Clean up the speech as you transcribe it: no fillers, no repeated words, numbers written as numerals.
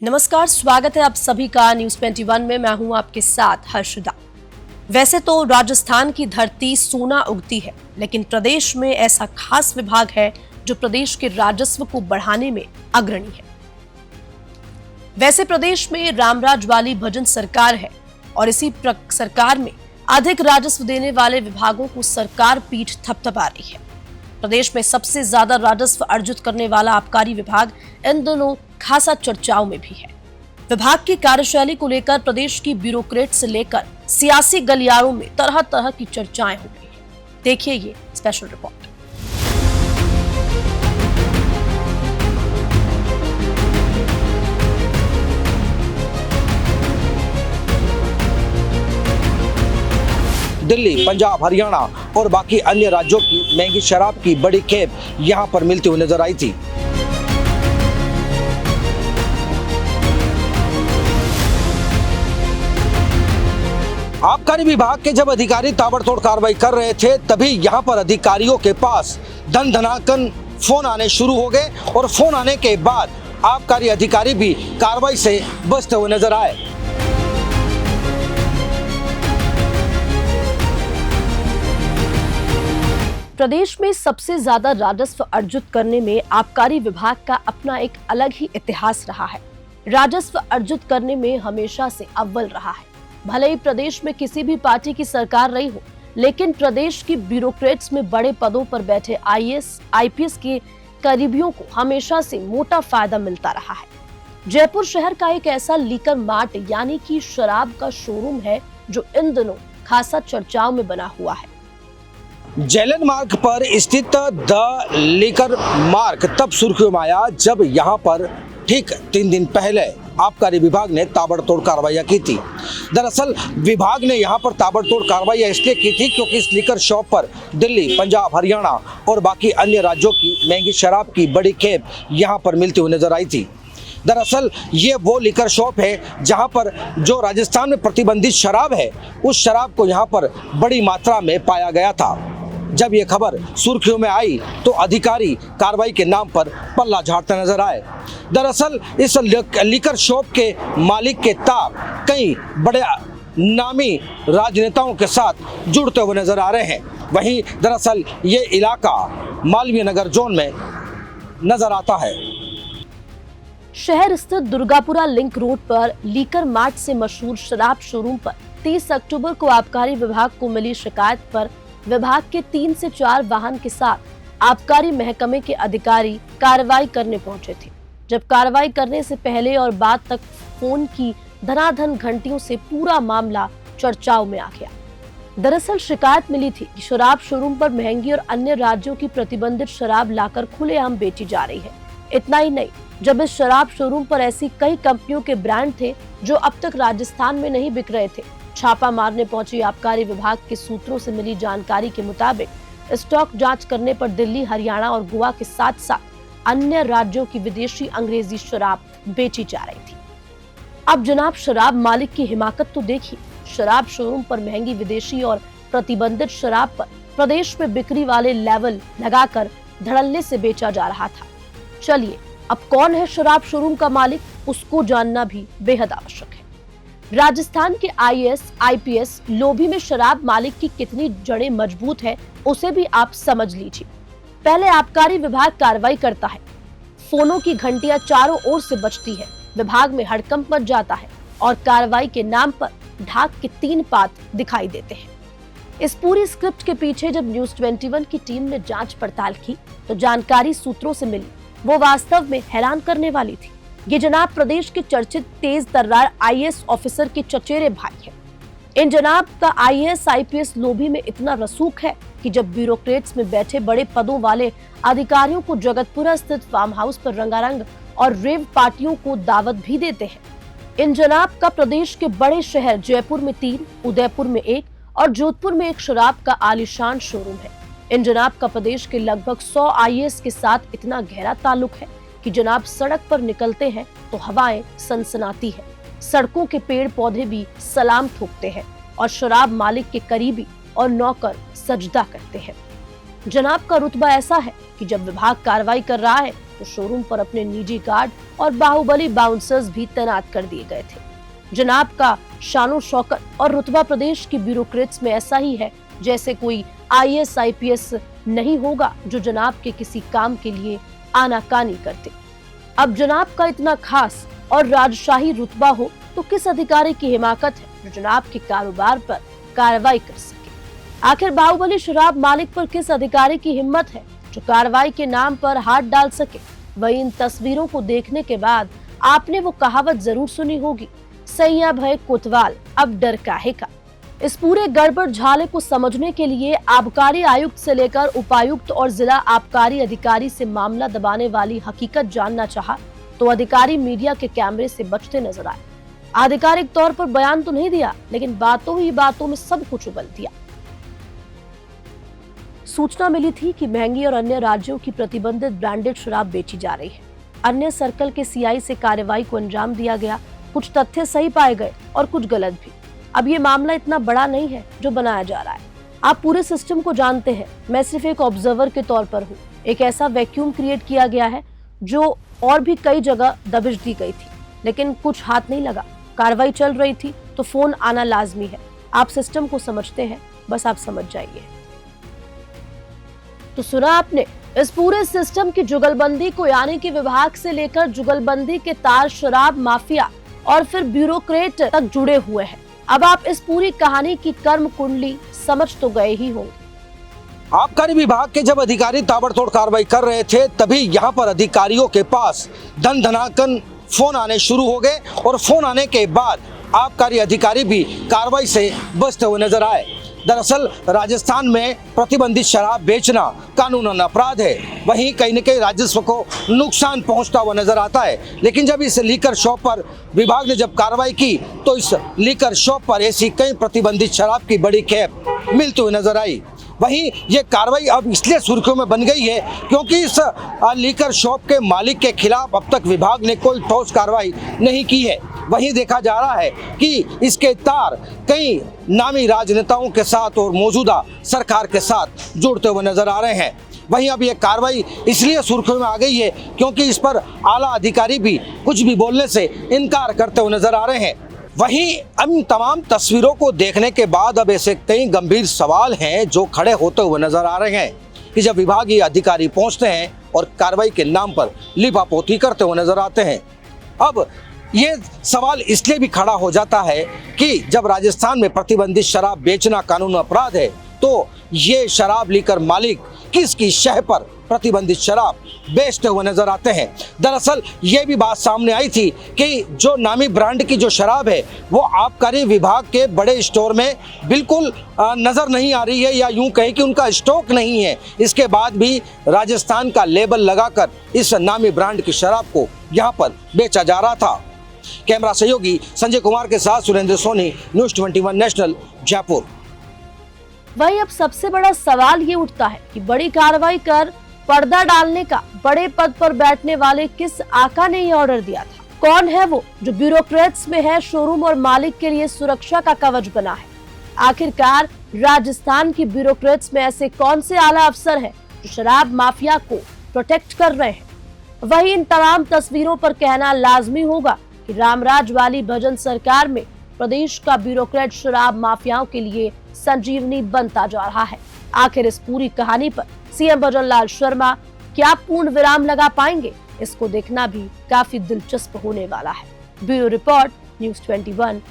नमस्कार, स्वागत है आप सभी का न्यूज 21 में। मैं हूं आपके साथ हर्षदा। वैसे तो राजस्थान की धरती सोना उगती है, लेकिन प्रदेश में ऐसा खास विभाग है जो प्रदेश के राजस्व को बढ़ाने में अग्रणी है। वैसे प्रदेश में रामराज वाली भजन सरकार है और इसी सरकार में अधिक राजस्व देने वाले विभागों को सरकार पीठ थपथपा रही है। प्रदेश में सबसे ज्यादा राजस्व अर्जित करने वाला आबकारी विभाग इन दोनों खासा चर्चाओं में भी है। विभाग की कार्यशैली को लेकर प्रदेश की ब्यूरोक्रेट से लेकर सियासी गलियारों में तरह तरह की चर्चाएं हो रही है। देखिए ये स्पेशल रिपोर्ट। दिल्ली, पंजाब, हरियाणा और बाकी अन्य राज्यों की महंगी शराब की बड़ी खेप यहां पर मिलती हुई नजर आई थी। आबकारी विभाग के जब अधिकारी ताबड़तोड़ कार्रवाई कर रहे थे, तभी यहां पर अधिकारियों के पास धन धनाकन फोन आने शुरू हो गए और फोन आने के बाद आबकारी अधिकारी भी कार्रवाई से बचते हुए नजर आए। प्रदेश में सबसे ज्यादा राजस्व अर्जित करने में आबकारी विभाग का अपना एक अलग ही इतिहास रहा है। राजस्व अर्जित करने में हमेशा से अव्वल रहा है। भले ही प्रदेश में किसी भी पार्टी की सरकार रही हो, लेकिन प्रदेश की ब्यूरोक्रेट्स में बड़े पदों पर बैठे आईएएस, आईपीएस के करीबियों को हमेशा से मोटा फायदा मिलता रहा है। जयपुर शहर का एक ऐसा लीकर मार्ट यानी कि शराब का शोरूम है जो इन दिनों खासा चर्चाओं में बना हुआ है। जेलन मार्ग पर स्थित द लीकर मार्ग तब सुर्खियों में आया जब यहां पर ठीक 3 दिन पहले आबकारी विभाग ने ताबड़तोड़ कार्रवाइयां की थी। दरअसल विभाग ने यहां पर ताबड़तोड़ कार्रवाइयां इसलिए की थी क्योंकि इस लीकर शॉप पर दिल्ली, पंजाब, हरियाणा और बाकी अन्य राज्यों की महंगी शराब की बड़ी खेप यहां पर मिलती हुई नजर आई थी। दरअसल ये वो लीकर शॉप है जहां पर जो राजस्थान में प्रतिबंधित शराब है, उस शराब को यहां पर बड़ी मात्रा में पाया गया था। जब ये खबर सुर्खियों में आई तो अधिकारी कार्रवाई के नाम पर पल्ला झाड़ते नजर आए। दरअसल इस लीकर शॉप के मालिक के ताब कई बड़े नामी राजनेताओं के साथ जुड़ते हुए नजर आ रहे हैं। वहीं दरअसल ये इलाका मालवीय नगर जोन में नजर आता है। शहर स्थित दुर्गापुरा लिंक रोड पर लीकर मार्ट से मशहूर शराब शोरूम पर 30 अक्टूबर को आबकारी विभाग को मिली शिकायत पर विभाग के 3 से 4 वाहन के साथ आबकारी महकमे के अधिकारी कार्रवाई करने पहुंचे थे। जब कार्रवाई करने से पहले और बाद तक फोन की धनाधन घंटियों से पूरा मामला चर्चाओं में आ गया। दरअसल शिकायत मिली थी कि शराब शोरूम पर महंगी और अन्य राज्यों की प्रतिबंधित शराब लाकर खुलेआम बेची जा रही है। इतना ही नहीं, जब इस शराब शोरूम पर ऐसी कई कंपनियों के ब्रांड थे जो अब तक राजस्थान में नहीं बिक रहे थे। छापा मारने पहुंची आबकारी विभाग के सूत्रों से मिली जानकारी के मुताबिक स्टॉक जांच करने पर दिल्ली, हरियाणा और गोवा के साथ साथ अन्य राज्यों की विदेशी अंग्रेजी शराब बेची जा रही थी। अब जनाब शराब मालिक की हिमाकत तो देखिए। शराब शोरूम पर महंगी विदेशी और प्रतिबंधित शराब पर प्रदेश में बिक्री वाले लेवल लगाकर धड़ल्ले से बेचा जा रहा था। चलिए, अब कौन है शराब शोरूम का मालिक, उसको जानना भी बेहद आवश्यक है। राजस्थान के आईएएस, आईपीएस लोभी में शराब मालिक की कितनी जड़ें मजबूत है, उसे भी आप समझ लीजिए। पहले आबकारी विभाग कार्रवाई करता है, फोनों की घंटियां चारों ओर से बजती है, विभाग में हड़कंप मच जाता है और कार्रवाई के नाम पर ढाक के 3 पात दिखाई देते हैं। इस पूरी स्क्रिप्ट के पीछे जब न्यूज 21 की टीम ने जांच पड़ताल की तो जानकारी सूत्रों से मिली, वो वास्तव में हैरान करने वाली थी। ये जनाब प्रदेश के चर्चित तेज तर्रार आईएएस ऑफिसर के चचेरे भाई हैं। इन जनाब का आईएएस, आईपीएस लोभी में इतना रसूख है कि जब ब्यूरोक्रेट्स में बैठे बड़े पदों वाले अधिकारियों को जगतपुरा स्थित फार्म हाउस पर रंगारंग और रेव पार्टियों को दावत भी देते हैं। इन जनाब का प्रदेश के बड़े शहर जयपुर में 3, उदयपुर में 1 और जोधपुर में 1 शराब का आलीशान शोरूम है। इन जनाब का प्रदेश के लगभग 100 आईएएस के साथ इतना गहरा ताल्लुक है कि जनाब सड़क पर निकलते हैं तो हवाएं सनसनाती है, सड़कों के पेड़ पौधे भी सलाम ठोकते हैं और शराब मालिक के करीबी और नौकर सजदा करते हैं। जनाब का रुतबा ऐसा है कि जब विभाग कार्रवाई कर रहा है तो शोरूम पर अपने निजी गार्ड और बाहुबली बाउंसर्स भी तैनात कर दिए गए थे। जनाब का शानो शौकत और रुतबा प्रदेश की ब्यूरोक्रेट्स में ऐसा ही है जैसे कोई IAS IPS नहीं होगा जो जनाब के किसी काम के लिए आनाकानी करते। अब जनाब का इतना खास और राजशाही रुतबा हो तो किस अधिकारी की हिमाकत है जो जनाब के कारोबार पर कार्रवाई कर सके? आखिर बाहुबली शराब मालिक पर किस अधिकारी की हिम्मत है जो कार्रवाई के नाम पर हाथ डाल सके? वही इन तस्वीरों को देखने के बाद आपने वो कहावत जरूर सुनी होगी, सैया भय कोतवाल अब डर काहे का। इस पूरे गड़बड़ झाले को समझने के लिए आबकारी आयुक्त से लेकर उपायुक्त और जिला आबकारी अधिकारी से मामला दबाने वाली हकीकत जानना चाहा तो अधिकारी मीडिया के कैमरे से बचते नजर आए। आधिकारिक तौर पर बयान तो नहीं दिया, लेकिन बातों ही बातों में सब कुछ उगल दिया। सूचना मिली थी कि महंगी और अन्य राज्यों की प्रतिबंधित ब्रांडेड शराब बेची जा रही है। अन्य सर्कल के CI से कार्रवाई को अंजाम दिया गया। कुछ तथ्य सही पाए गए और कुछ गलत भी। अब ये मामला इतना बड़ा नहीं है जो बनाया जा रहा है। आप पूरे सिस्टम को जानते हैं, मैं सिर्फ एक ऑब्जर्वर के तौर पर हूँ। एक ऐसा वैक्यूम क्रिएट किया गया है जो और भी कई जगह दबिश दी गई थी, लेकिन कुछ हाथ नहीं लगा। कार्रवाई चल रही थी तो फोन आना लाजमी है। आप सिस्टम को समझते हैं, बस आप समझ जाइए। तो सुना आपने, इस पूरे सिस्टम की जुगलबंदी को, यानी कि विभाग से लेकर जुगलबंदी के तार शराब माफिया और फिर ब्यूरोक्रेट तक जुड़े हुए हैं। अब आप इस पूरी कहानी की कर्म कुंडली समझ तो गए ही होंगे। आबकारी विभाग के जब अधिकारी ताबड़तोड़ कार्रवाई कर रहे थे तभी यहाँ पर अधिकारियों के पास धन धनाकन फोन आने शुरू हो गए और फोन आने के बाद आबकारी अधिकारी भी कार्रवाई से बचते हुए नजर आए। दरअसल राजस्थान में प्रतिबंधित शराब बेचना कानूनन अपराध है, वहीं कहीं न कहीं राजस्व को नुकसान पहुंचता हुआ नजर आता है। लेकिन जब इस लीकर शॉप पर विभाग ने जब कार्रवाई की तो इस लीकर शॉप पर ऐसी कई प्रतिबंधित शराब की बड़ी खेप मिलती हुई नजर आई। वहीं ये कार्रवाई अब इसलिए सुर्खियों में बन गई है क्योंकि इस लीकर शॉप के मालिक के खिलाफ अब तक विभाग ने कोई ठोस कार्रवाई नहीं की है। वहीं देखा जा रहा है कि इसके तार कई नामी राजनेताओं के साथ और मौजूदा सरकार के साथ जुड़ते हुए नजर आ रहे हैं। वहीं अब ये कार्रवाई इसलिए सुर्खियों में आ गई है क्योंकि इस पर आला अधिकारी भी कुछ भी बोलने से इनकार करते हुए नजर आ रहे हैं। वहीं इन तमाम तस्वीरों को देखने के बाद अब ऐसे कई गंभीर सवाल हैं जो खड़े होते हुए नजर आ रहे हैं कि जब विभागीय अधिकारी पहुंचते हैं और कार्रवाई के नाम पर लिपापोती करते हुए नजर आते हैं। अब ये सवाल इसलिए भी खड़ा हो जाता है कि जब राजस्थान में प्रतिबंधित शराब बेचना कानून अपराध है तो ये शराब लीकर मालिक किसकी शह पर प्रतिबंधित शराब बेचते हुए नजर आते हैं। दरअसल ये भी बात सामने आई थी कि जो नामी ब्रांड की जो शराब है वो आबकारी विभाग के बड़े स्टोर में बिल्कुल नजर नहीं आ रही है, या यूं कहें कि उनका स्टॉक नहीं है। इसके बाद भी राजस्थान का लेबल लगाकर इस नामी ब्रांड की शराब को यहाँ पर बेचा जा रहा था। कैमरा सहयोगी संजय कुमार के साथ सुरेंद्र सोनी, न्यूज़ 21 नेशनल, जयपुर। वही अब सबसे बड़ा सवाल ये उठता है कि बड़ी कार्रवाई कर पर्दा डालने का बड़े पद पर बैठने वाले किस आका ने ये ऑर्डर दिया था? कौन है वो जो ब्यूरोक्रेट्स में है शोरूम और मालिक के लिए सुरक्षा का कवच बना है? आखिरकार राजस्थान की ब्यूरोक्रेट्स में ऐसे कौन से आला अफसर हैं जो शराब माफिया को प्रोटेक्ट कर रहे हैं? वही इन तमाम तस्वीरों पर कहना लाजमी होगा कि रामराज वाली भजन सरकार में प्रदेश का ब्यूरोक्रेट शराब माफियाओं के लिए संजीवनी बनता जा रहा है। आखिर इस पूरी कहानी पर सीएम भजन लाल शर्मा क्या पूर्ण विराम लगा पाएंगे, इसको देखना भी काफी दिलचस्प होने वाला है। Bureau report, news 21,